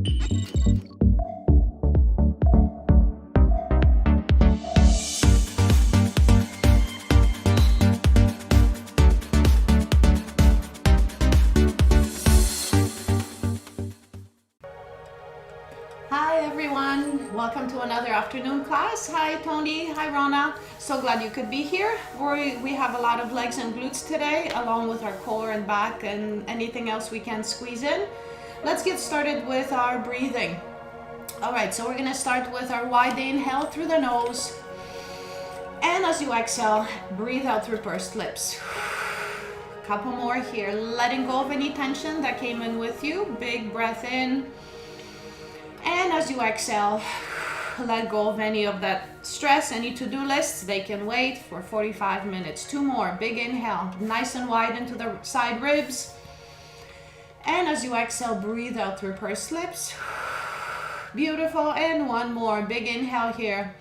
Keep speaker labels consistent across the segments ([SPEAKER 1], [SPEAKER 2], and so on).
[SPEAKER 1] Hi everyone, welcome to another afternoon class. Hi Tony, hi Rana. So glad you could be here. We have a lot of legs and glutes today, along with our core and back and anything else we can squeeze in. Let's get started with our breathing. All right, so we're gonna start with our wide inhale through the nose. And as you exhale, breathe out through pursed lips. Couple more here, letting go of any tension that came in with you. Big breath in. And as you exhale, let go of any of that stress, any to-do lists. They can wait for 45 minutes. Two more, big inhale, nice and wide into the side ribs. And as you exhale, breathe out through pursed lips. Beautiful, and one more, big inhale here.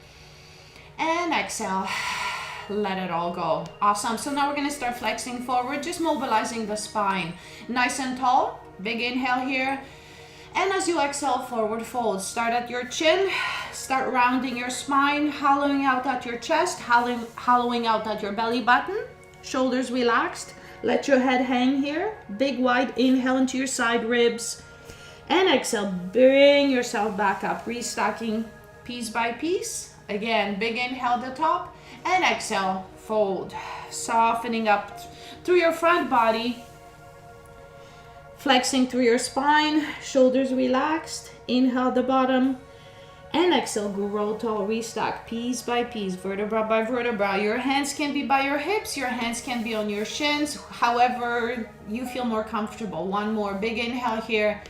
[SPEAKER 1] And exhale, let it all go. Awesome, so now we're gonna start flexing forward, just mobilizing the spine. Nice and tall, big inhale here. And as you exhale, forward fold. Start at your chin, start rounding your spine, hollowing out at your chest, hollowing out at your belly button, shoulders relaxed. Let your head hang here. Big wide inhale into your side ribs. And exhale, bring yourself back up, restacking piece by piece. Again, big inhale at the top, and exhale, fold. Softening up through your front body. Flexing through your spine, shoulders relaxed. Inhale the bottom, and exhale, grow tall, restack piece by piece, vertebra by vertebra. Your hands can be by your hips, your hands can be on your shins, however you feel more comfortable. One more, big inhale here.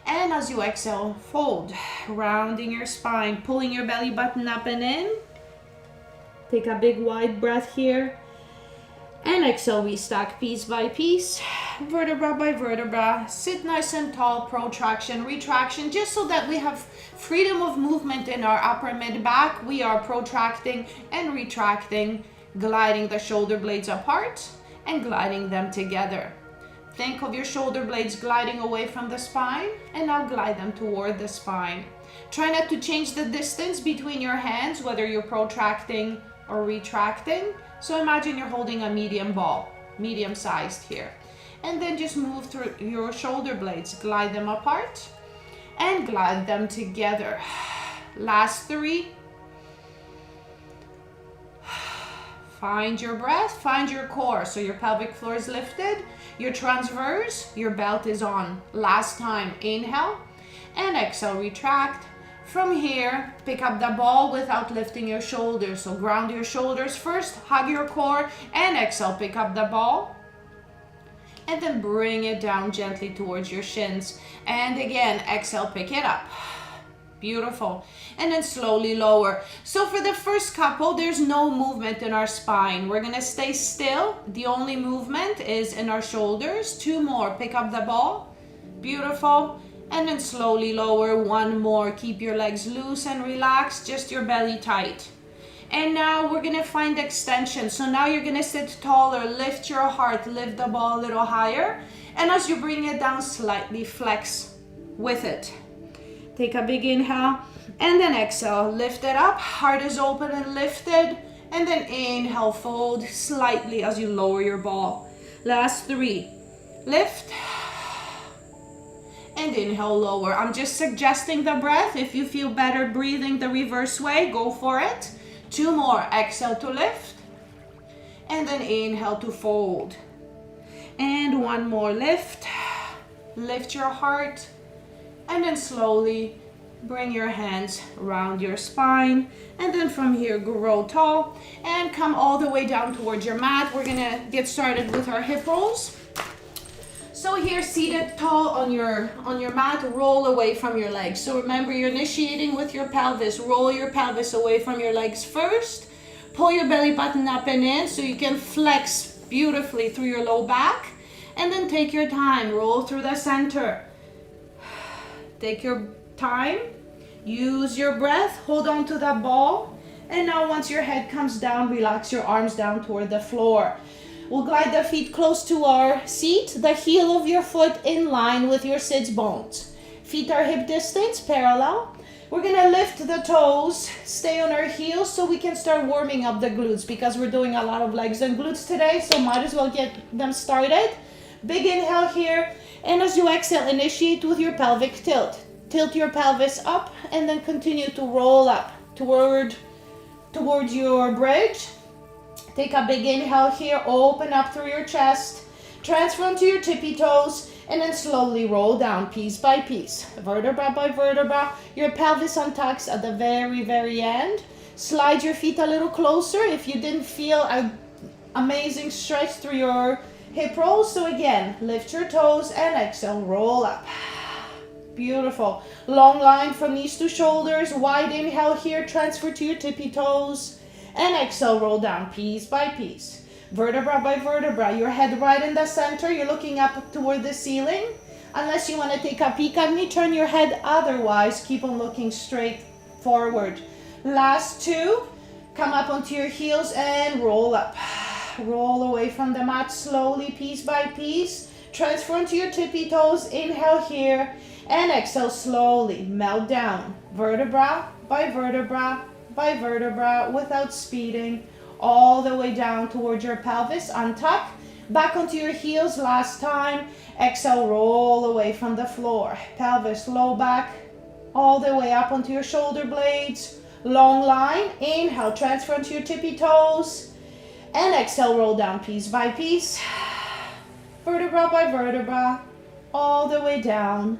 [SPEAKER 1] And as you exhale, fold, rounding your spine, pulling your belly button up and in. Take a big wide breath here. And exhale, we stack piece by piece, vertebra by vertebra. Sit nice and tall, protraction, retraction, just so that we have freedom of movement in our upper mid back. We are protracting and retracting, gliding the shoulder blades apart and gliding them together. Think of your shoulder blades gliding away from the spine, and now glide them toward the spine. Try not to change the distance between your hands, whether you're protracting or retracting. So imagine you're holding a medium ball, medium sized here. And then just move through your shoulder blades, glide them apart and glide them together. Last three. Find your breath, find your core. So your pelvic floor is lifted, your transverse, your belt is on. Last time, inhale and exhale, retract. From here, pick up the ball without lifting your shoulders. So ground your shoulders first, hug your core, and exhale, pick up the ball. And then bring it down gently towards your shins. And again, exhale, pick it up. Beautiful. And then slowly lower. So for the first couple, there's no movement in our spine. We're gonna stay still. The only movement is in our shoulders. Two more, pick up the ball. Beautiful. And then slowly lower. One more. Keep your legs loose and relaxed, just your belly tight. And now we're gonna find extension. So now you're gonna sit taller, lift your heart, lift the ball a little higher. And as you bring it down, slightly flex with it. Take a big inhale and then exhale. Lift it up, heart is open and lifted. And then inhale, fold slightly as you lower your ball. Last three. Lift. And inhale, lower. I'm just suggesting the breath. If you feel better breathing the reverse way, go for it. Two more. Exhale to lift. And then inhale to fold. And one more. Lift. Lift your heart. And then slowly bring your hands around your spine. And then from here, grow tall. And come all the way down towards your mat. We're going to get started with our hip rolls. So here, seated tall on your mat, roll away from your legs. So remember, you're initiating with your pelvis. Roll your pelvis away from your legs first. Pull your belly button up and in so you can flex beautifully through your low back. And then take your time, roll through the center. Take your time, use your breath, hold on to that ball. And now once your head comes down, relax your arms down toward the floor. We'll glide the feet close to our seat, the heel of your foot in line with your sits bones. Feet are hip distance, parallel. We're gonna lift the toes, stay on our heels so we can start warming up the glutes because we're doing a lot of legs and glutes today, so might as well get them started. Big inhale here, and as you exhale, initiate with your pelvic tilt. Tilt your pelvis up and then continue to roll up towards your bridge. Take a big inhale here, open up through your chest, transfer onto your tippy toes, and then slowly roll down piece by piece, vertebra by vertebra. Your pelvis untucks at the very, very end. Slide your feet a little closer if you didn't feel an amazing stretch through your hip rolls. So again, lift your toes and exhale, roll up. Beautiful. Long line from knees to shoulders. Wide inhale here, transfer to your tippy toes, and exhale, roll down piece by piece. Vertebra by vertebra, your head right in the center, you're looking up toward the ceiling. Unless you want to take a peek at me, turn your head, otherwise keep on looking straight forward. Last two, come up onto your heels and roll up. Roll away from the mat slowly, piece by piece. Transfer onto your tippy toes, inhale here, and exhale slowly, melt down. Vertebra by vertebra by vertebra without speeding. All the way down towards your pelvis, untuck, back onto your heels, last time, exhale, roll away from the floor, pelvis low back, all the way up onto your shoulder blades, long line, inhale, transfer onto your tippy toes, and exhale, roll down piece by piece, vertebra by vertebra, all the way down,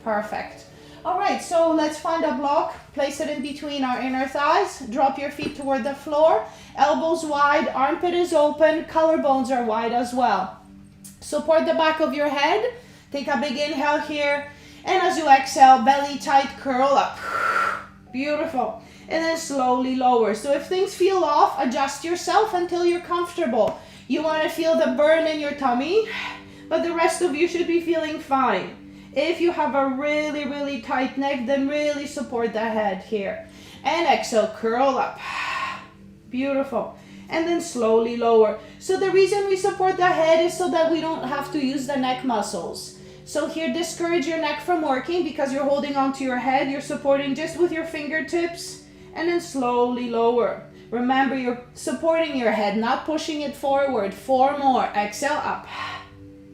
[SPEAKER 1] perfect. All right, so let's find a block, place it in between our inner thighs, drop your feet toward the floor, elbows wide, armpit is open, collarbones are wide as well. Support the back of your head, take a big inhale here, and as you exhale, belly tight, curl up. Beautiful. And then slowly lower. So if things feel off, adjust yourself until you're comfortable. You want to feel the burn in your tummy, but the rest of you should be feeling fine. If you have a really, really tight neck, then really support the head here. And exhale, curl up. Beautiful. And then slowly lower. So the reason we support the head is so that we don't have to use the neck muscles. So here, discourage your neck from working because you're holding onto your head. You're supporting just with your fingertips. And then slowly lower. Remember, you're supporting your head, not pushing it forward. 4 more. Exhale, up.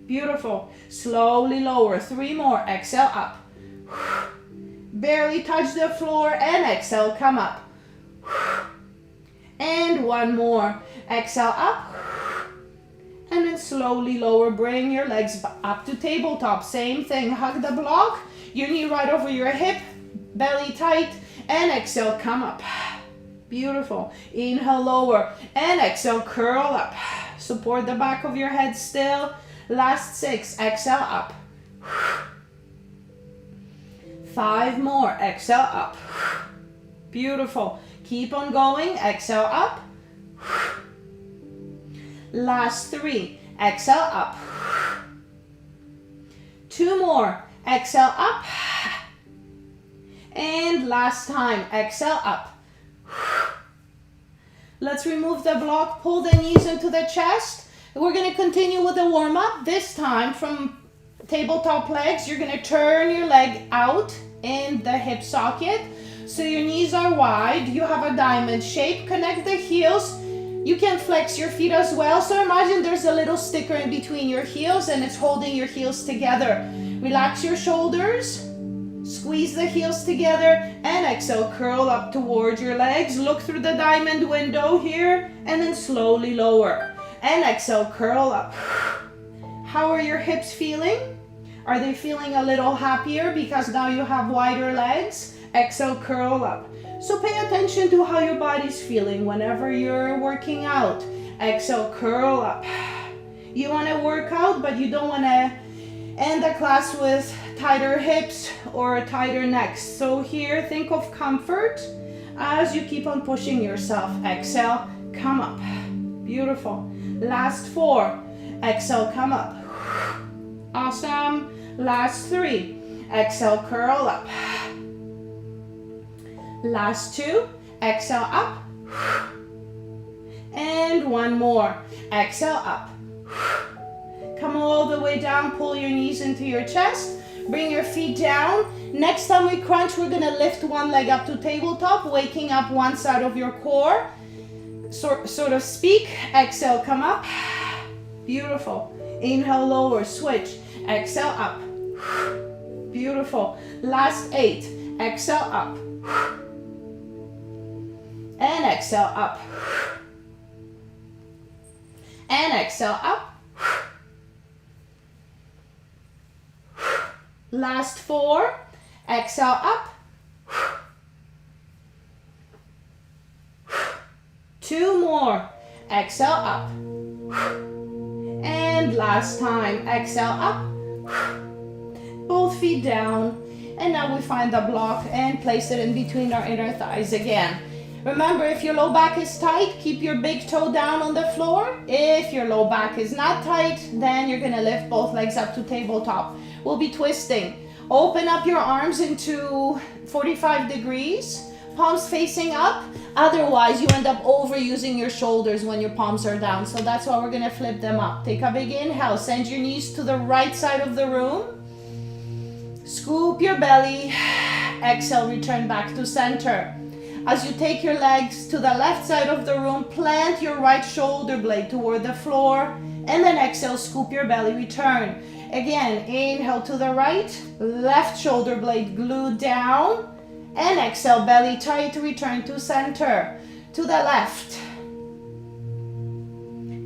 [SPEAKER 1] Beautiful. Slowly lower. 3 more. Exhale, up. Barely touch the floor and exhale, come up. And 1 more. Exhale, up. And then slowly lower. Bring your legs up to tabletop. Same thing. Hug the block. Your knee right over your hip. Belly tight. And exhale, come up. Beautiful. Inhale, lower. And exhale, curl up. Support the back of your head still. Last 6, exhale, up. 5 more, exhale, up. Beautiful. Keep on going, exhale, up. Last 3, exhale, up. 2 more, exhale, up. And last time, exhale, up. Let's remove the block, pull the knees into the chest. We're going to continue with the warm-up. This time from tabletop legs, you're going to turn your leg out in the hip socket. So your knees are wide. You have a diamond shape. Connect the heels. You can flex your feet as well. So imagine there's a little sticker in between your heels and it's holding your heels together. Relax your shoulders. Squeeze the heels together and exhale, curl up towards your legs. Look through the diamond window here and then slowly lower. And exhale, curl up. How are your hips feeling? Are they feeling a little happier because now you have wider legs? Exhale, curl up. So pay attention to how your body's feeling whenever you're working out. Exhale, curl up. You want to work out, but you don't want to end the class with tighter hips or tighter necks. So here, think of comfort as you keep on pushing yourself. Exhale, come up. Beautiful. Last 4. Exhale, come up. Awesome. Last 3. Exhale, curl up. Last 2. Exhale, up. And 1 more. Exhale, up. Come all the way down. Pull your knees into your chest. Bring your feet down. Next time we crunch, we're gonna lift one leg up to tabletop, waking up one side of your core, sort of speak. Exhale, come up. Beautiful. Inhale, lower, switch. Exhale, up. Beautiful. Last 8. Exhale, up. And exhale, up. And exhale, up. Last 4. Exhale, up. 2 more. Exhale, up. And last time. Exhale, up. Both feet down. And now we find the block and place it in between our inner thighs again. Remember, if your low back is tight, keep your big toe down on the floor. If your low back is not tight, then you're gonna lift both legs up to tabletop. We'll be twisting. Open up your arms into 45 degrees, palms facing up. Otherwise, you end up overusing your shoulders when your palms are down. So that's why we're gonna flip them up. Take a big inhale, send your knees to the right side of the room. Scoop your belly. Exhale, return back to center. As you take your legs to the left side of the room, plant your right shoulder blade toward the floor, and then exhale, scoop your belly, return. Again, inhale to the right, left shoulder blade glued down, and exhale, belly tight, return to center. To the left.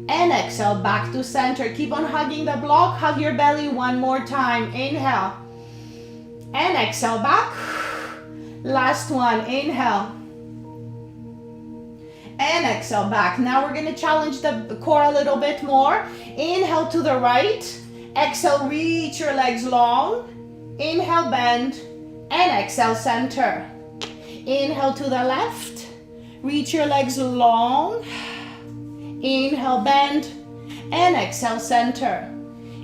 [SPEAKER 1] And exhale, back to center. Keep on hugging the block, hug your belly one more time. Inhale. And exhale, back. Last one, inhale. And exhale, back. Now we're gonna challenge the core a little bit more. Inhale to the right. Exhale, reach your legs long. Inhale, bend. And exhale, center. Inhale to the left. Reach your legs long. Inhale, bend. And exhale, center.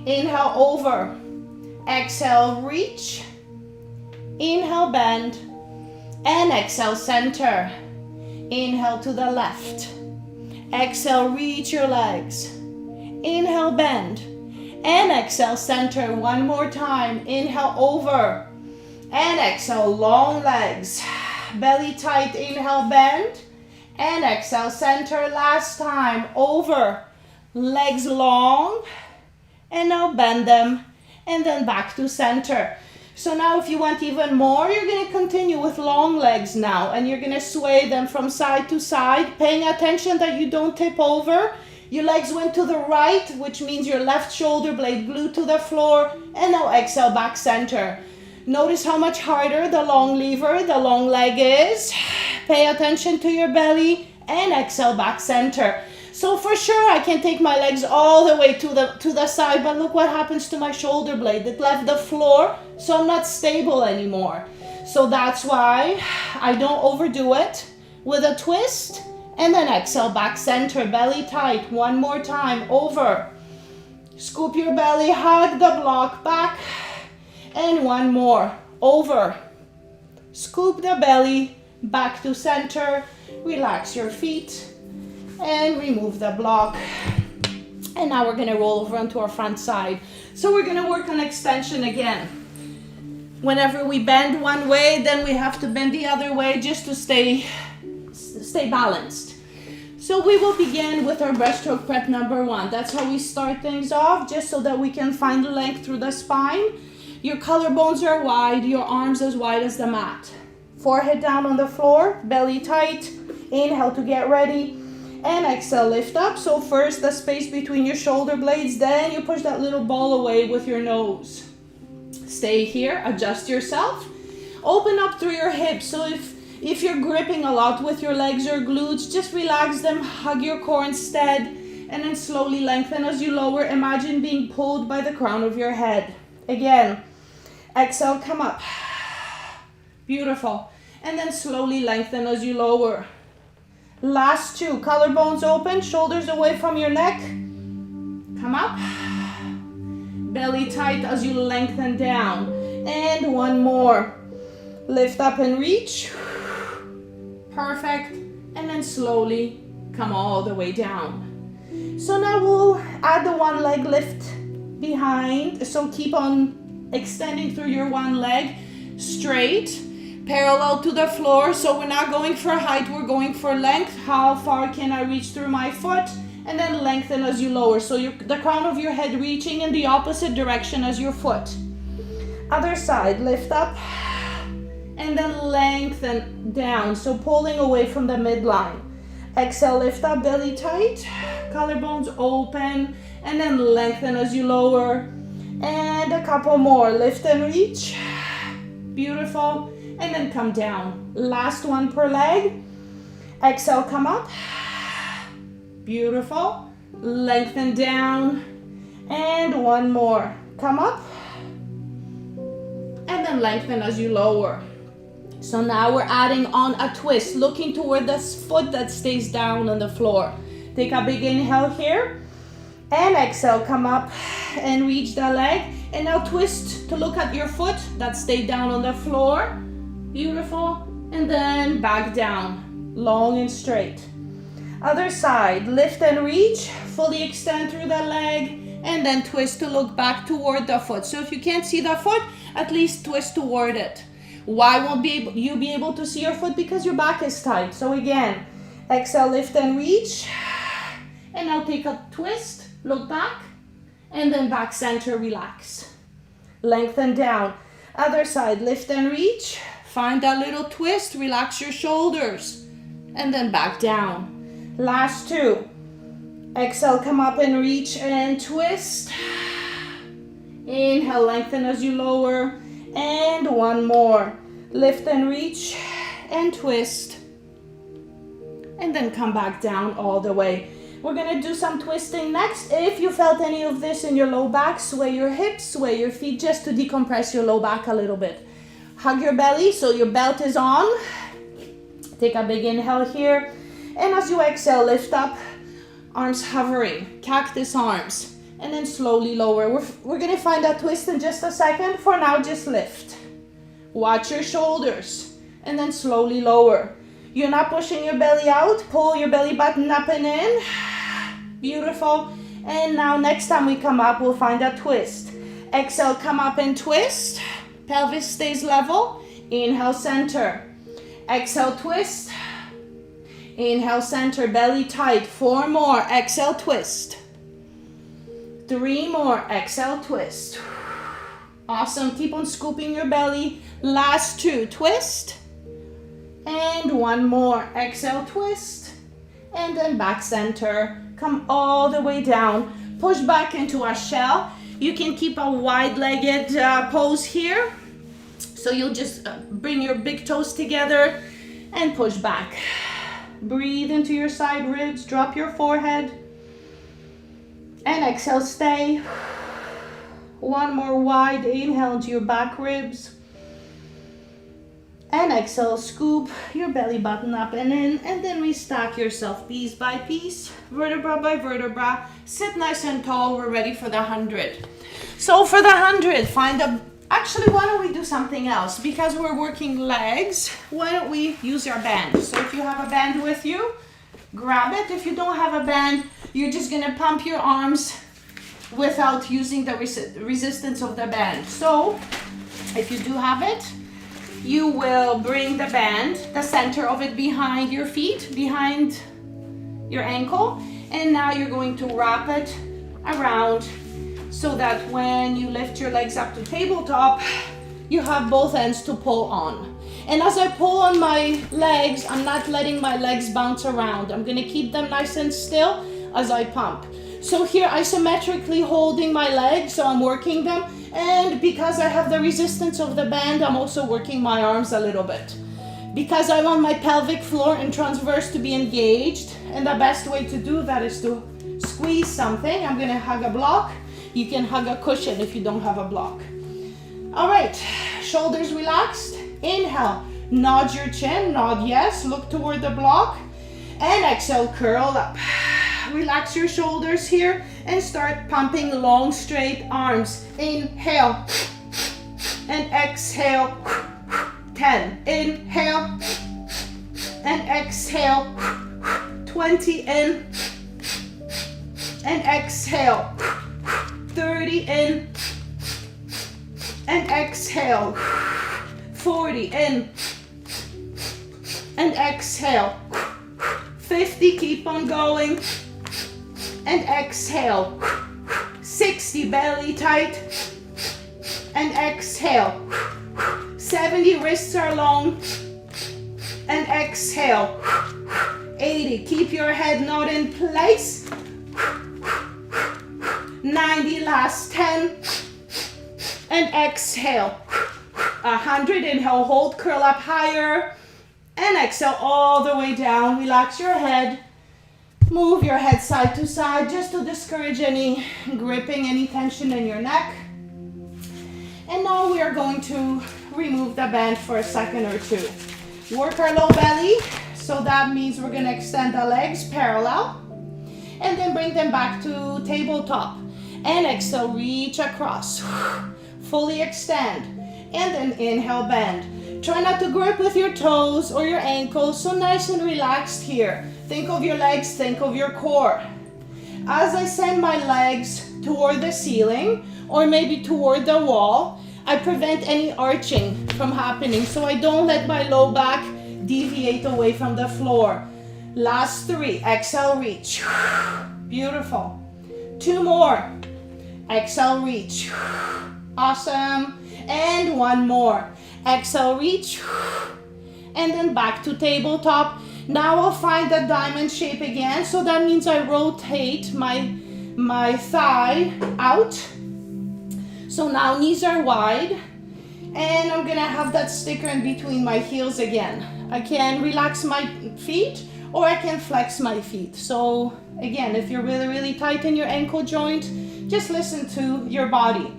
[SPEAKER 1] Inhale, over. Exhale, reach. Inhale, bend. And exhale, center. Inhale to the left. Exhale, reach your legs. Inhale, bend. And exhale, center. One more time. Inhale, over. And exhale, long legs. Belly tight, inhale, bend. And exhale, center. Last time, over. Legs long. And now bend them. And then back to center. So now if you want even more, you're going to continue with long legs now. And you're going to sway them from side to side, paying attention that you don't tip over. Your legs went to the right, which means your left shoulder blade glued to the floor. And now exhale, back center. Notice how much harder the long lever, the long leg is. Pay attention to your belly and exhale, back center. So for sure, I can take my legs all the way to the side, but look what happens to my shoulder blade. It left the floor, so I'm not stable anymore. So that's why I don't overdo it. With a twist, and then exhale, back center, belly tight. One more time, over. Scoop your belly, hug the block back. And one more, over. Scoop the belly, back to center. Relax your feet. And remove the block. And now we're gonna roll over onto our front side. So we're gonna work on extension again. Whenever we bend one way, then we have to bend the other way just to stay balanced. So we will begin with our breaststroke prep number 1. That's how we start things off, just so that we can find length through the spine. Your collarbones are wide, your arms as wide as the mat. Forehead down on the floor, belly tight. Inhale to get ready. And exhale, lift up. So first the space between your shoulder blades, then you push that little ball away with your nose. Stay here, adjust yourself. Open up through your hips. So if you're gripping a lot with your legs or glutes, just relax them, hug your core instead, and then slowly lengthen as you lower. Imagine being pulled by the crown of your head. Again, exhale, come up. Beautiful. And then slowly lengthen as you lower. Last 2, collarbones open, shoulders away from your neck. Come up. Belly tight as you lengthen down. And one more. Lift up and reach. Perfect. And then slowly come all the way down. So now we'll add the one leg lift behind. So keep on extending through your one leg, straight, parallel to the floor. So we're not going for height, we're going for length. How far can I reach through my foot? And then lengthen as you lower. So the crown of your head reaching in the opposite direction as your foot. Other side, lift up, and then lengthen down. So pulling away from the midline. Exhale, lift up, belly tight, collarbones open, and then lengthen as you lower. And a couple more, lift and reach. Beautiful. And then come down. Last one per leg. Exhale, come up. Beautiful. Lengthen down. And one more. Come up. And then lengthen as you lower. So now we're adding on a twist, looking toward the foot that stays down on the floor. Take a big inhale here. And exhale, come up and reach the leg. And now twist to look at your foot that stayed down on the floor. Beautiful. And then back down, long and straight. Other side, lift and reach, fully extend through the leg, and then twist to look back toward the foot. So if you can't see the foot, at least twist toward it. Why won't you be able to see your foot? Because your back is tight. So again, exhale, lift and reach. And now take a twist, look back, and then back center, relax. Lengthen down. Other side, lift and reach. Find that little twist, relax your shoulders, and then back down. Last two. Exhale, come up and reach and twist. Inhale, lengthen as you lower. And one more. Lift and reach and twist. And then come back down all the way. We're gonna do some twisting next. If you felt any of this in your low back, sway your hips, sway your feet just to decompress your low back a little bit. Hug your belly so your belt is on. Take a big inhale here. And as you exhale, lift up, arms hovering, cactus arms. And then slowly lower. We're gonna find that twist in just a second. For now, just lift. Watch your shoulders. And then slowly lower. You're not pushing your belly out. Pull your belly button up and in. Beautiful. And now next time we come up, we'll find a twist. Exhale, come up and twist. Pelvis stays level. Inhale, center. Exhale, twist. Inhale, center, belly tight. 4 more. Exhale, twist. 3 more. Exhale, twist. Awesome. Keep on scooping your belly. Last 2. Twist. And 1 more. Exhale, twist. And then back center. Come all the way down. Push back into a shell. You can keep a wide-legged pose here. So you'll just bring your big toes together and push back. Breathe into your side ribs. Drop your forehead. And exhale, stay. 1 more wide inhale into your back ribs. And exhale, scoop your belly button up and in, and then restack yourself piece by piece, vertebra by vertebra. Sit nice and tall. We're ready for the 100. So for the 100, actually, why don't we do something else? Because we're working legs, why don't we use our band? So if you have a band with you, grab it. If you don't have a band, you're just gonna pump your arms without using the resistance of the band. So if you do have it, you will bring the band, the center of it behind your feet, behind your ankle, and now you're going to wrap it around so that when you lift your legs up to tabletop, you have both ends to pull on. And as I pull on my legs, I'm not letting my legs bounce around. I'm gonna keep them nice and still as I pump. So here, isometrically holding my legs, so I'm working them. And because I have the resistance of the band, I'm also working my arms a little bit. Because I want my pelvic floor and transverse to be engaged. And the best way to do that is to squeeze something. I'm gonna hug a block. You can hug a cushion if you don't have a block. All right, shoulders relaxed. Inhale, nod your chin, nod yes, look toward the block. And exhale, curl up. Relax your shoulders here and start pumping long straight arms. Inhale and exhale. 10. Inhale and exhale. 20 in and exhale. 30 in and exhale. 40, in, and exhale. 50, keep on going, and exhale. 60, belly tight, and exhale. 70, wrists are long, and exhale. 80, keep your head not in place. 90, last 10, and exhale. 100, inhale, hold, curl up higher, and exhale all the way down. Relax your head. Move your head side to side just to discourage any gripping, any tension in your neck. And now we are going to remove the band for a second or two. Work our low belly, so that means we're going to extend the legs parallel and then bring them back to tabletop. And exhale, reach across. Fully extend. And then inhale, bend. Try not to grip with your toes or your ankles, so nice and relaxed here. Think of your legs, think of your core. As I send my legs toward the ceiling or maybe toward the wall, I prevent any arching from happening, so I don't let my low back deviate away from the floor. Last 3, exhale, reach. Beautiful. 2 more. Exhale, reach. Awesome. And 1 more. Exhale, reach. And then back to tabletop. Now I'll find that diamond shape again. So that means I rotate my thigh out. So now knees are wide. And I'm gonna have that sticker in between my heels again. I can relax my feet or I can flex my feet. So again, if you're really, really tight in your ankle joint, just listen to your body.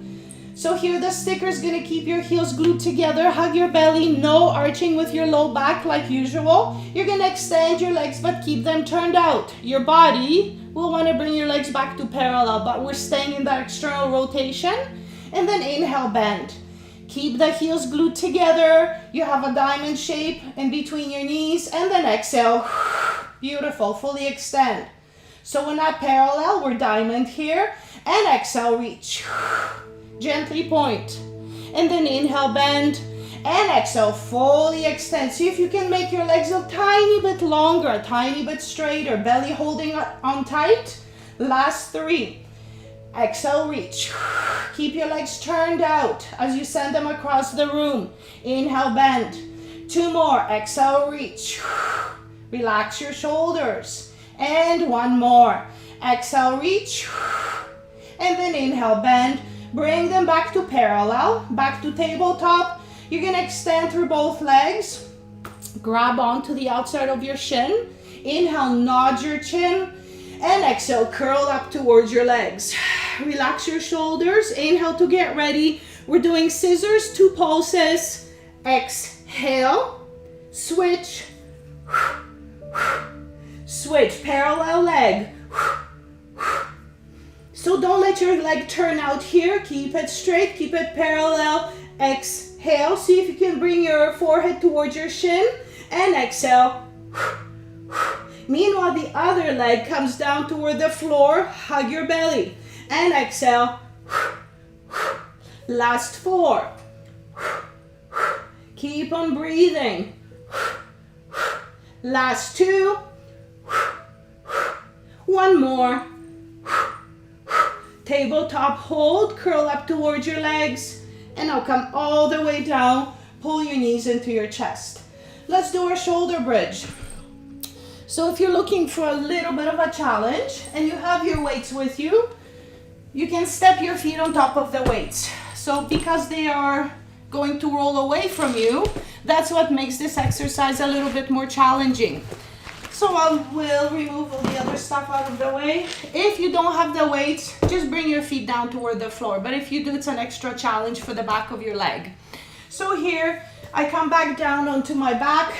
[SPEAKER 1] So here the sticker is gonna keep your heels glued together. Hug your belly, no arching with your low back like usual. You're gonna extend your legs but keep them turned out. Your body will wanna bring your legs back to parallel, but we're staying in that external rotation. And then inhale, bend. Keep the heels glued together. You have a diamond shape in between your knees. And then exhale. Beautiful, fully extend. So we're not parallel, we're diamond here. And exhale, reach. Gently point. And then inhale, bend. And exhale, fully extend. See if you can make your legs a tiny bit longer, a tiny bit straighter. Belly holding on tight. Last 3. Exhale, reach. Keep your legs turned out as you send them across the room. Inhale, bend. 2 more. Exhale, reach. Relax your shoulders. And 1 more. Exhale, reach. And then inhale, bend. Bring them back to parallel, back to tabletop. You're gonna extend through both legs. Grab onto the outside of your shin. Inhale, nod your chin. And exhale, curl up towards your legs. Relax your shoulders. Inhale to get ready. We're doing scissors, 2 pulses. Exhale, switch. Switch, parallel leg. So don't let your leg turn out here. Keep it straight, keep it parallel. Exhale, see if you can bring your forehead towards your shin. And exhale. Meanwhile, the other leg comes down toward the floor. Hug your belly. And exhale. Last 4. Keep on breathing. Last 2. 1 more. Tabletop hold, curl up towards your legs. And now come all the way down. Pull your knees into your chest. Let's do our shoulder bridge. So if you're looking for a little bit of a challenge and you have your weights with you, you can step your feet on top of the weights. So because they are going to roll away from you, that's what makes this exercise a little bit more challenging. So I will remove all the other stuff out of the way. If you don't have the weights, just bring your feet down toward the floor. But if you do, it's an extra challenge for the back of your leg. So here, I come back down onto my back.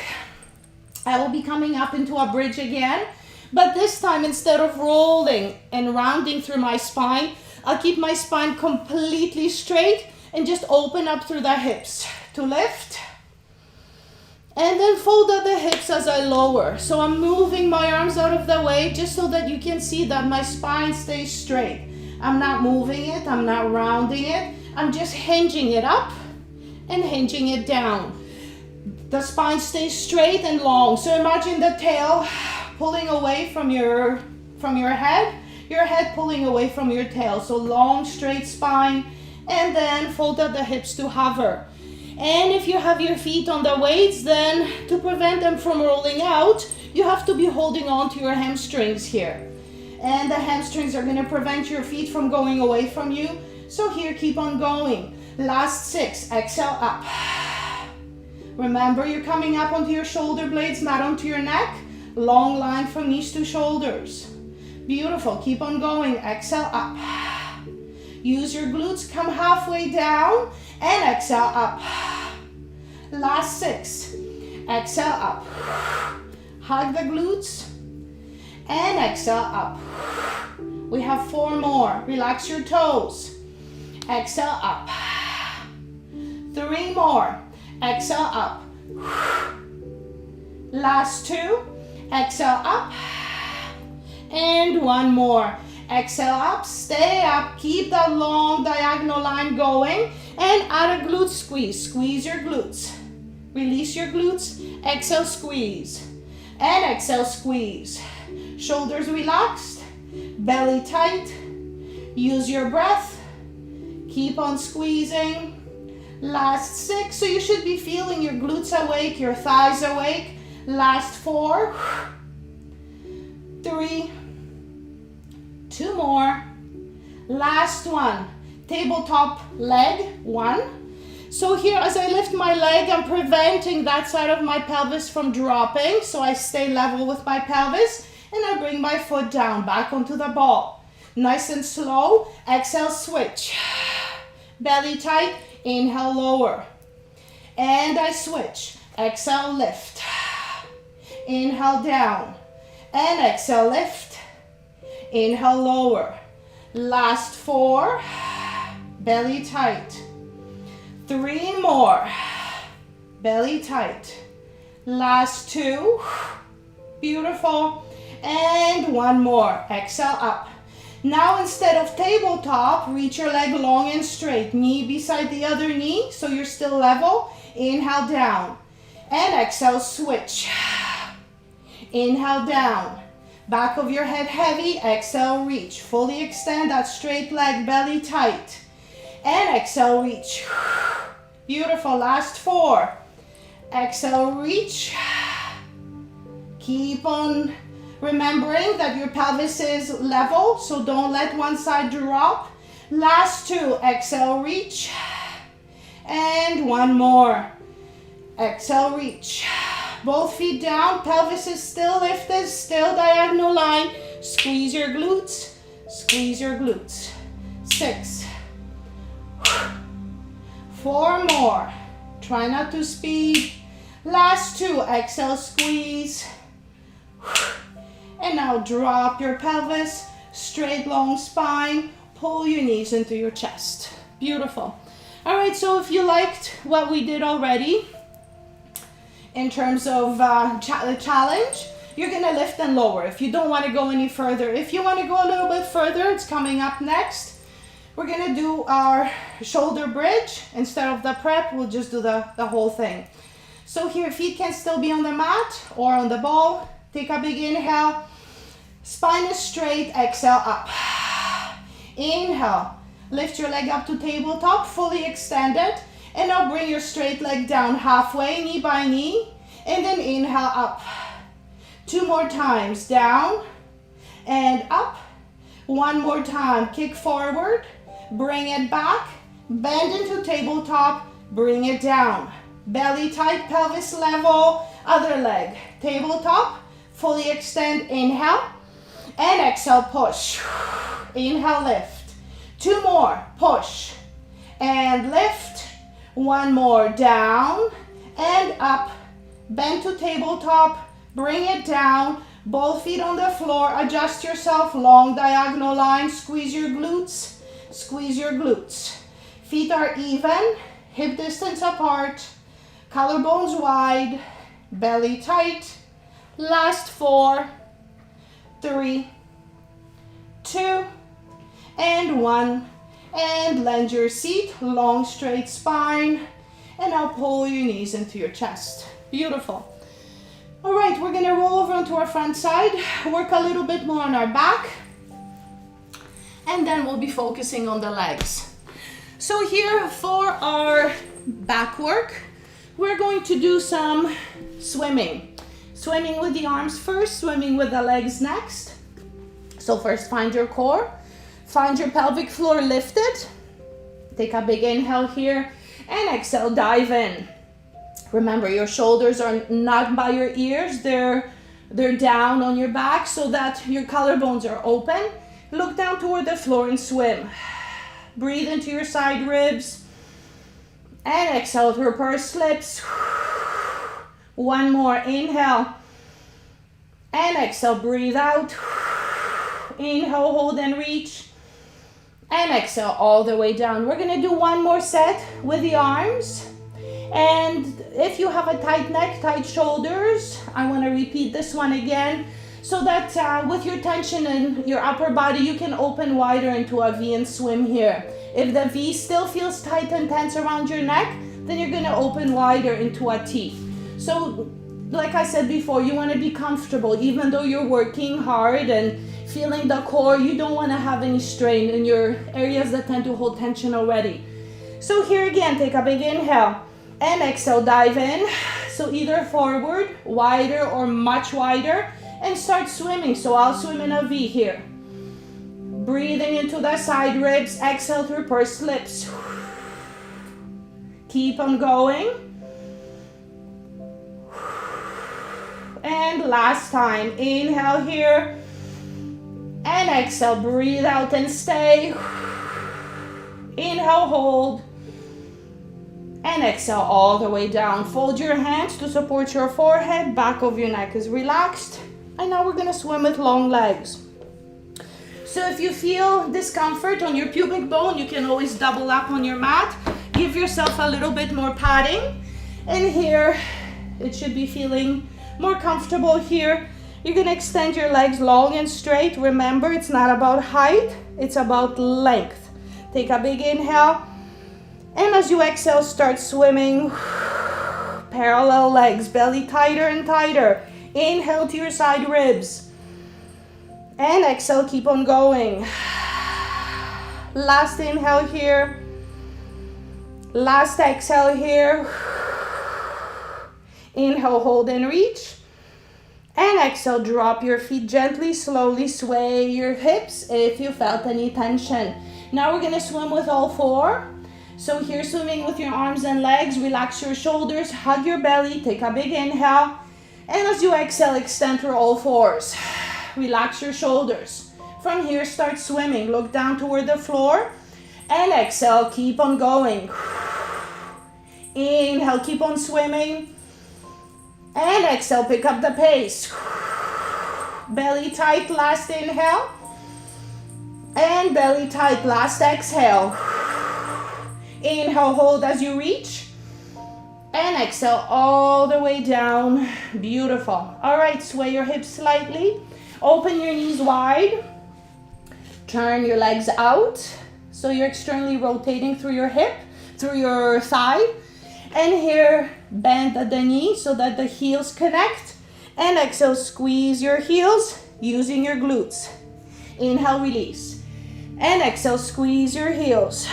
[SPEAKER 1] I will be coming up into a bridge again. But this time, instead of rolling and rounding through my spine, I'll keep my spine completely straight and just open up through the hips to lift. And then fold out the hips as I lower. So I'm moving my arms out of the way just so that you can see that my spine stays straight. I'm not moving it, I'm not rounding it. I'm just hinging it up and hinging it down. The spine stays straight and long. So imagine the tail pulling away from your head pulling away from your tail. So long, straight spine, and then fold up the hips to hover. And if you have your feet on the weights, then to prevent them from rolling out, you have to be holding on to your hamstrings here. And the hamstrings are going to prevent your feet from going away from you. So here, keep on going. Last 6, exhale up. Remember, you're coming up onto your shoulder blades, not onto your neck. Long line from knees to shoulders. Beautiful, keep on going. Exhale up. Use your glutes, come halfway down and exhale up. Last 6, exhale up. Hug the glutes and exhale up. We have 4 more. Relax your toes. Exhale up. 3 more. Exhale up. Last 2. Exhale up. And 1 more. Exhale up. Stay up. Keep that long diagonal line going. And add a glute squeeze. Squeeze your glutes. Release your glutes. Exhale, squeeze. And exhale, squeeze. Shoulders relaxed. Belly tight. Use your breath. Keep on squeezing. Last 6. So you should be feeling your glutes awake, your thighs awake. Last 4. 3. 2 more. Last 1. Tabletop leg. 1. So here, as I lift my leg, I'm preventing that side of my pelvis from dropping. So I stay level with my pelvis and I bring my foot down, back onto the ball. Nice and slow. Exhale, switch. Belly tight. Inhale, lower. And I switch. Exhale, lift. Inhale, down. And exhale, lift. Inhale, lower. Last 4. Belly tight. 3 more. Belly tight. Last 2. Beautiful. And 1 more. Exhale up. Now instead of tabletop, reach your leg long and straight. Knee beside the other knee, so you're still level. Inhale down. And exhale, switch. Inhale down. Back of your head heavy. Exhale, reach. Fully extend that straight leg, belly tight. And exhale, reach. Beautiful. Last 4. Exhale, reach. Keep on remembering that your pelvis is level, so don't let one side drop. Last 2. Exhale, reach. And 1 more. Exhale, reach. Both feet down. Pelvis is still lifted, still diagonal line. Squeeze your glutes. Squeeze your glutes. 6. 4 more. Try not to speed. Last 2. Exhale, squeeze. And now drop your pelvis. Straight, long spine. Pull your knees into your chest. Beautiful. All right, so if you liked what we did already in terms of the challenge, you're going to lift and lower. If you don't want to go any further, if you want to go a little bit further, it's coming up next. We're going to do our shoulder bridge. Instead of the prep, we'll just do the whole thing. So here, feet can still be on the mat or on the ball. Take a big inhale. Spine is straight. Exhale up. Inhale. Lift your leg up to tabletop, fully extended. And now bring your straight leg down halfway, knee by knee. And then inhale up. 2 more times. Down and up. 1 more time. Kick forward. Bring it back. Bend into tabletop. Bring it down. Belly tight, pelvis level. Other leg. Tabletop. Fully extend. Inhale. And exhale, push. Inhale, lift. 2 more. Push. And lift. 1 more. Down and up. Bend to tabletop. Bring it down. Both feet on the floor. Adjust yourself. Long diagonal line. Squeeze your glutes. Squeeze your glutes. Feet are even. Hip distance apart. Collarbones wide. Belly tight. Last 4. 3. 2. And 1. And blend your seat, long straight spine. And now pull your knees into your chest. Beautiful. All right, we're gonna roll over onto our front side, work a little bit more on our back, and then we'll be focusing on the legs. So here for our back work, we're going to do some swimming. Swimming with the arms first, swimming with the legs next. So first find your core, find your pelvic floor lifted. Take a big inhale here, and exhale, dive in. Remember, your shoulders are not by your ears, they're down on your back so that your collarbones are open. Look down toward the floor and swim. Breathe into your side ribs. And exhale through pursed lips. One more, inhale. And exhale, breathe out. Inhale, hold and reach. And exhale all the way down. We're gonna do one more set with the arms. And if you have a tight neck, tight shoulders, I want to repeat this one again so that with your tension in your upper body, you can open wider into a V and swim here. If the V still feels tight and tense around your neck, then you're going to open wider into a T. So like I said before, you want to be comfortable. Even though you're working hard and feeling the core, you don't want to have any strain in your areas that tend to hold tension already. So here again, take a big inhale. And exhale, dive in. So either forward, wider or much wider, and start swimming. So I'll swim in a V here. Breathing into the side ribs, exhale through pursed lips. Keep on going. And last time, inhale here. And exhale, breathe out and stay. Inhale, hold. And exhale all the way down. Fold your hands to support your forehead. Back of your neck is relaxed. And now we're going to swim with long legs. So if you feel discomfort on your pubic bone, you can always double up on your mat. Give yourself a little bit more padding. And here, it should be feeling more comfortable here. You're going to extend your legs long and straight. Remember, it's not about height. It's about length. Take a big inhale. And as you exhale, start swimming. Parallel legs, belly tighter and tighter. Inhale to your side ribs. And exhale, keep on going. Last inhale here. Last exhale here. Inhale, hold and reach. And exhale, drop your feet gently, slowly sway your hips if you felt any tension. Now we're gonna swim with all four. So here, swimming with your arms and legs, relax your shoulders, hug your belly, take a big inhale. And as you exhale, extend through all fours. Relax your shoulders. From here, start swimming. Look down toward the floor. And exhale, keep on going. Inhale, keep on swimming. And exhale, pick up the pace. Belly tight, last inhale. And belly tight, last exhale. Inhale, hold as you reach. And exhale all the way down. Beautiful. All right, sway your hips slightly. Open your knees wide. Turn your legs out. So you're externally rotating through your hip, through your thigh. And here, bend at the knee so that the heels connect. And exhale, squeeze your heels using your glutes. Inhale, release. And exhale, squeeze your heels.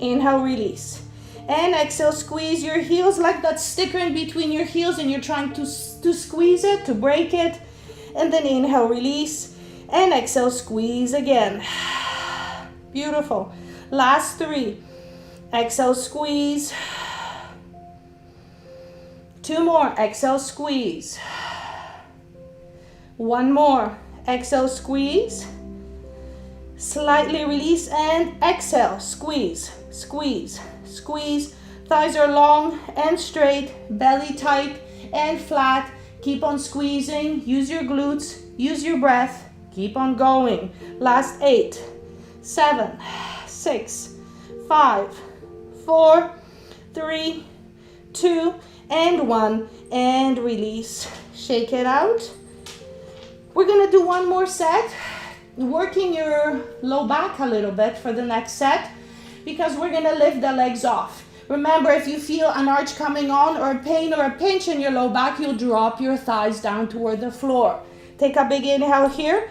[SPEAKER 1] Inhale, release. And exhale, squeeze your heels like that sticker in between your heels and you're trying to squeeze it, to break it. And then inhale, release. And exhale, squeeze again. Beautiful. Last three. Exhale, squeeze. Two more. Exhale, squeeze. One more. Exhale, squeeze. Slightly release and exhale. Squeeze, squeeze, squeeze. Thighs are long and straight. Belly tight and flat. Keep on squeezing. Use your glutes. Use your breath. Keep on going. Last 8, 7, 6, 5, 4, 3, 2, and 1. And release. Shake it out. We're going to do one more set. working your low back a little bit for the next set, because we're gonna lift the legs off. Remember, if you feel an arch coming on or a pain or a pinch in your low back, you'll drop your thighs down toward the floor. Take a big inhale here.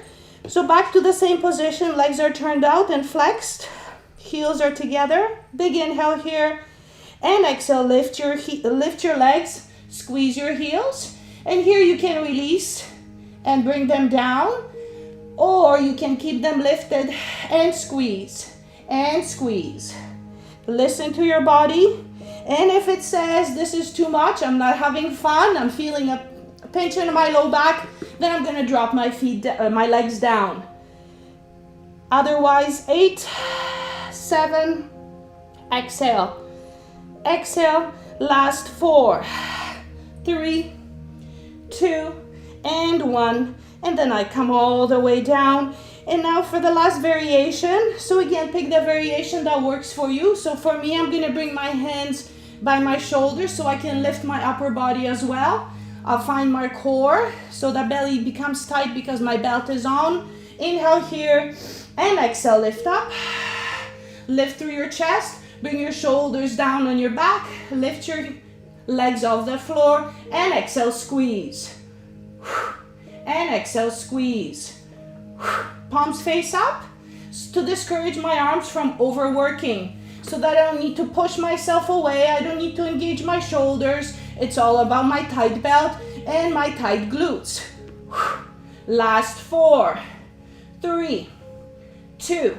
[SPEAKER 1] So back to the same position, legs are turned out and flexed. Heels are together. Big inhale here. And exhale, lift your legs, squeeze your heels. And here you can release and bring them down, or you can keep them lifted and squeeze and squeeze. Listen to your body, and if it says this is too much, I'm not having fun, I'm feeling a pinch in my low back, then I'm gonna drop my my legs down. Otherwise, 8, 7, exhale, exhale, last 4, 3, 2, and 1, and then I come all the way down. And now for the last variation. So again, pick the variation that works for you. So for me, I'm gonna bring my hands by my shoulders so I can lift my upper body as well. I'll find my core so the belly becomes tight because my belt is on. Inhale here and exhale, lift up. Lift through your chest, bring your shoulders down on your back, lift your legs off the floor, and exhale, squeeze. And exhale, squeeze. Palms face up to discourage my arms from overworking, so that I don't need to push myself away. I don't need to engage my shoulders. It's all about my tight belt and my tight glutes. Last 4, 3, 2,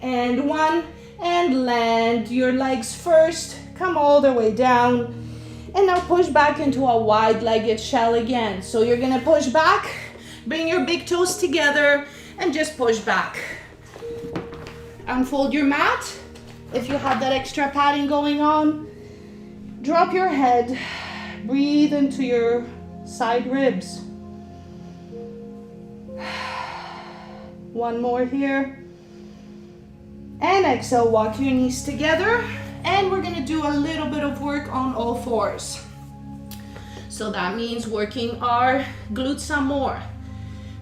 [SPEAKER 1] and 1, and land your legs first. Come all the way down, and now push back into a wide-legged shell again. So you're gonna push back, bring your big toes together, and just push back. Unfold your mat if you have that extra padding going on. Drop your head, breathe into your side ribs. One more here. And exhale, walk your knees together. And we're gonna do a little bit of work on all fours. So that means working our glutes some more.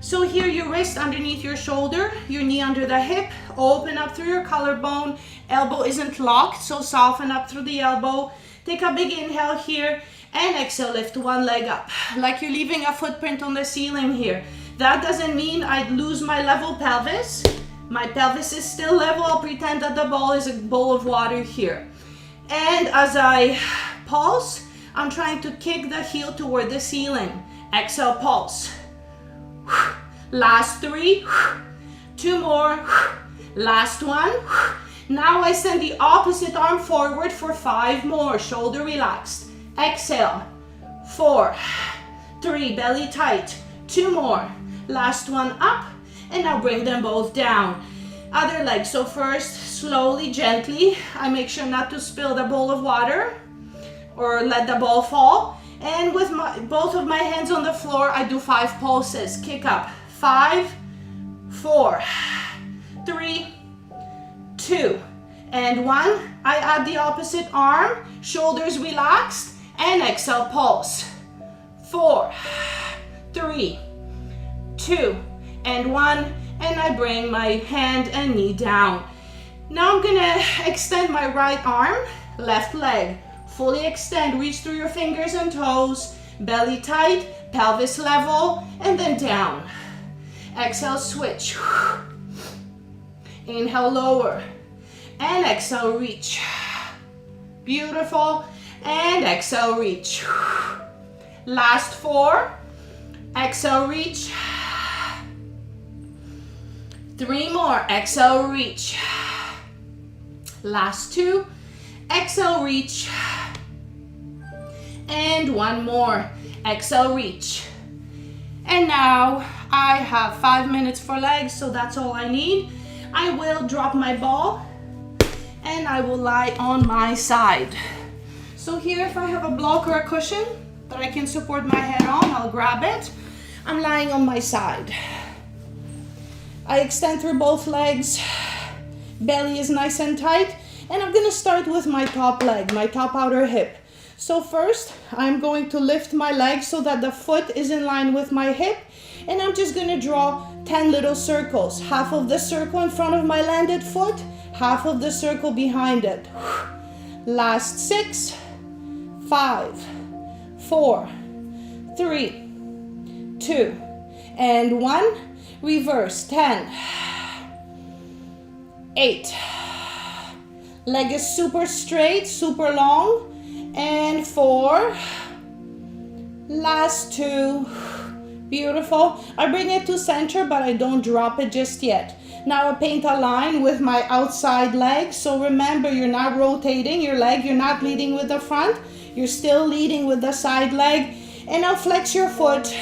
[SPEAKER 1] So here, your wrist underneath your shoulder, your knee under the hip, open up through your collarbone, elbow isn't locked, so soften up through the elbow. Take a big inhale here, and exhale, lift one leg up, like you're leaving a footprint on the ceiling here. That doesn't mean I'd lose my level pelvis. My pelvis is still level. I'll pretend that the ball is a bowl of water here. And as I pulse, I'm trying to kick the heel toward the ceiling. Exhale, pulse. Last 3, 2 more, last 1. Now I send the opposite arm forward for 5 more, shoulder relaxed. Exhale, 4, 3, belly tight, 2 more, last one up, and now bring them both down. Other leg, so first, slowly, gently, I make sure not to spill the bowl of water or let the ball fall. And with both of my hands on the floor, I do 5 pulses. Kick up. 5, 4, 3, 2, and 1. I add the opposite arm, shoulders relaxed, and exhale, pulse. 4, 3, 2, and 1, and I bring my hand and knee down. Now I'm gonna extend my right arm, left leg. Fully extend, reach through your fingers and toes, belly tight, pelvis level, and then down. Exhale, switch. Inhale, lower. And exhale, reach. Beautiful. And exhale, reach. Last 4. Exhale, reach. 3 more. Exhale, reach. Last 2. Exhale, reach. And 1 more. Exhale, reach. And now I have 5 minutes for legs, so that's all I need. I will drop my ball and I will lie on my side. So here, if I have a block or a cushion that I can support my head on, I'll grab it. I'm lying on my side. I extend through both legs. Belly is nice and tight. And I'm gonna start with my top leg, my top outer hip. So first, I'm going to lift my leg so that the foot is in line with my hip. And I'm just gonna draw 10 little circles. Half of the circle in front of my landed foot, half of the circle behind it. Last 6, 5, 4, 3, 2, and 1. Reverse. 10, 8. Leg is super straight, super long. And 4. Last 2. Beautiful. I bring it to center, but I don't drop it just yet. Now I paint a line with my outside leg. So remember, you're not rotating your leg. You're not leading with the front. You're still leading with the side leg. And now flex your foot.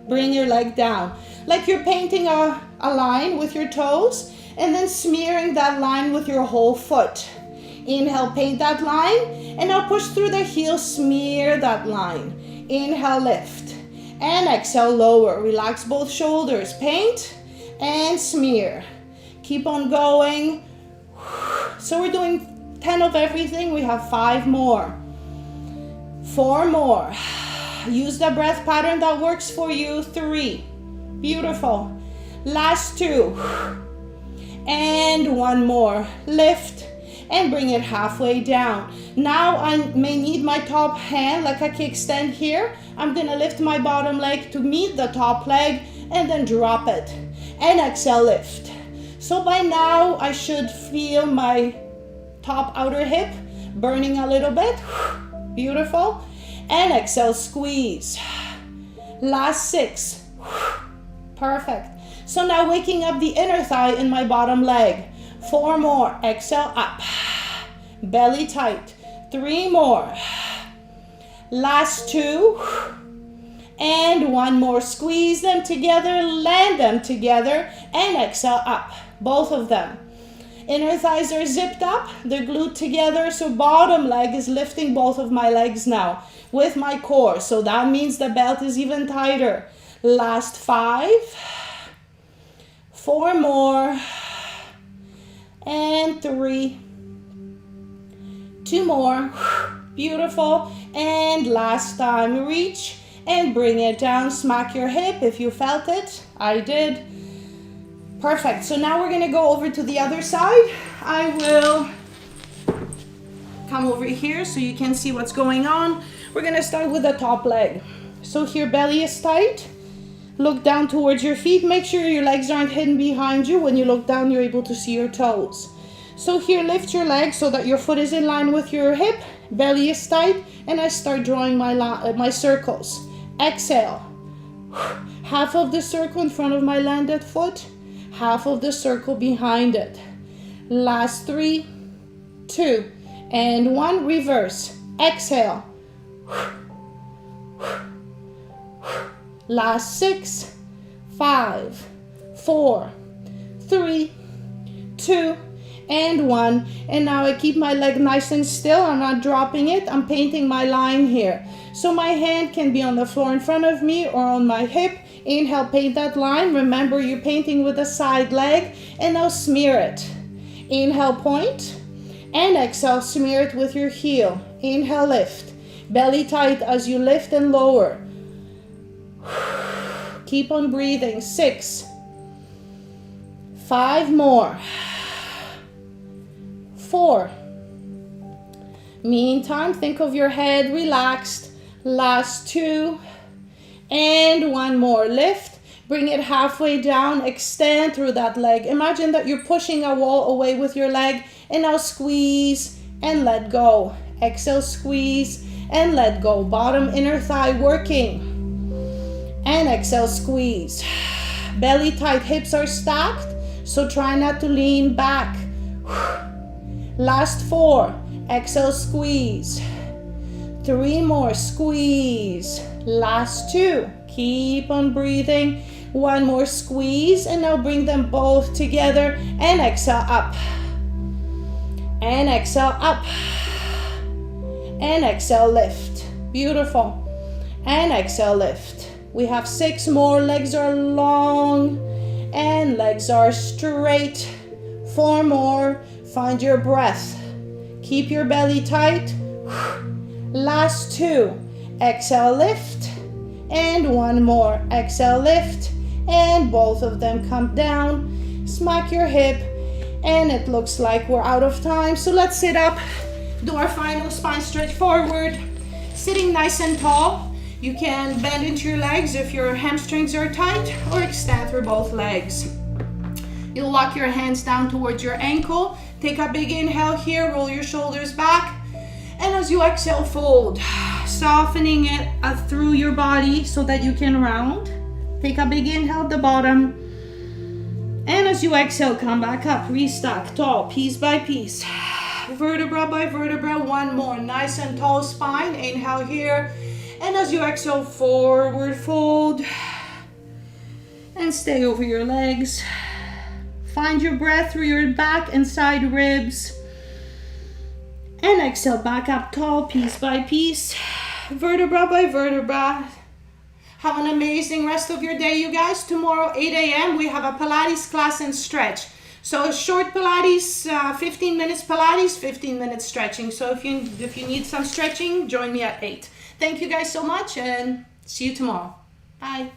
[SPEAKER 1] Bring your leg down. Like you're painting a line with your toes and then smearing that line with your whole foot. Inhale, paint that line. And now push through the heel, smear that line. Inhale, lift. And exhale, lower. Relax both shoulders. Paint and smear. Keep on going. So we're doing 10 of everything. We have 5 more. 4 more. Use the breath pattern that works for you. 3. Beautiful. Last 2. And 1 more. Lift. And bring it halfway down. Now I may need my top hand like a kickstand here. I'm gonna lift my bottom leg to meet the top leg and then drop it. And exhale, lift. So by now I should feel my top outer hip burning a little bit. Beautiful. And exhale, squeeze. Last 6. Perfect. So now waking up the inner thigh in my bottom leg. 4 more. Exhale, up. Belly tight. 3 more. Last 2. And 1 more. Squeeze them together. Land them together. And exhale, up. Both of them. Inner thighs are zipped up. They're glued together. So bottom leg is lifting both of my legs now with my core. So that means the belt is even tighter. Last 5. 4 more. And 3. 2 more. Beautiful. And last time, reach and bring it down. Smack your hip if you felt it. I did. Perfect. So now we're gonna go over to the other side. I will come over here so you can see what's going on. We're gonna start with the top leg. So here, belly is tight. Look down towards your feet. Make sure your legs aren't hidden behind you. When you look down, you're able to see your toes. So here, lift your leg so that your foot is in line with your hip. Belly is tight. And I start drawing my circles. Exhale. Half of the circle in front of my landed foot. Half of the circle behind it. Last 3, 2, and 1. Reverse. Exhale. Last 6, 5, 4, 3, 2, and 1. And now I keep my leg nice and still. I'm not dropping it. I'm painting my line here. So my hand can be on the floor in front of me or on my hip. Inhale, paint that line. Remember, you're painting with the side leg. And now smear it. Inhale, point. And exhale, smear it with your heel. Inhale, lift. Belly tight as you lift and lower. Keep on breathing. 6. 5 more. 4. Meantime, think of your head relaxed. Last 2. And 1 more. Lift. Bring it halfway down. Extend through that leg. Imagine that you're pushing a wall away with your leg. And now squeeze and let go. Exhale, squeeze and let go. Bottom inner thigh working. And exhale, squeeze. Belly tight, hips are stacked, so try not to lean back. Last 4. Exhale, squeeze. 3 more, squeeze. Last 2. Keep on breathing. 1 more, squeeze. And now bring them both together. And exhale, up. And exhale, up. And exhale, lift. Beautiful. And exhale, lift. We have 6 more. Legs are long and legs are straight. 4 more. Find your breath. Keep your belly tight. Last 2. Exhale, lift. And 1 more. Exhale, lift. And both of them come down. Smack your hip. And it looks like we're out of time. So let's sit up. Do our final spine stretch forward. Sitting nice and tall. You can bend into your legs if your hamstrings are tight, or extend through both legs. You'll walk your hands down towards your ankle. Take a big inhale here, roll your shoulders back. And as you exhale, fold. Softening it through your body so that you can round. Take a big inhale at the bottom. And as you exhale, come back up, restack tall, piece by piece. Vertebra by vertebra, 1 more. Nice and tall spine. Inhale here. And as you exhale, forward fold. And stay over your legs. Find your breath through your back and side ribs. And exhale, back up tall, piece by piece. Vertebra by vertebra. Have an amazing rest of your day, you guys. Tomorrow, 8 a.m., we have a Pilates class and stretch. So a short Pilates, 15 minutes Pilates, 15 minutes stretching. So if you need some stretching, join me at 8. Thank you guys so much, and see you tomorrow. Bye.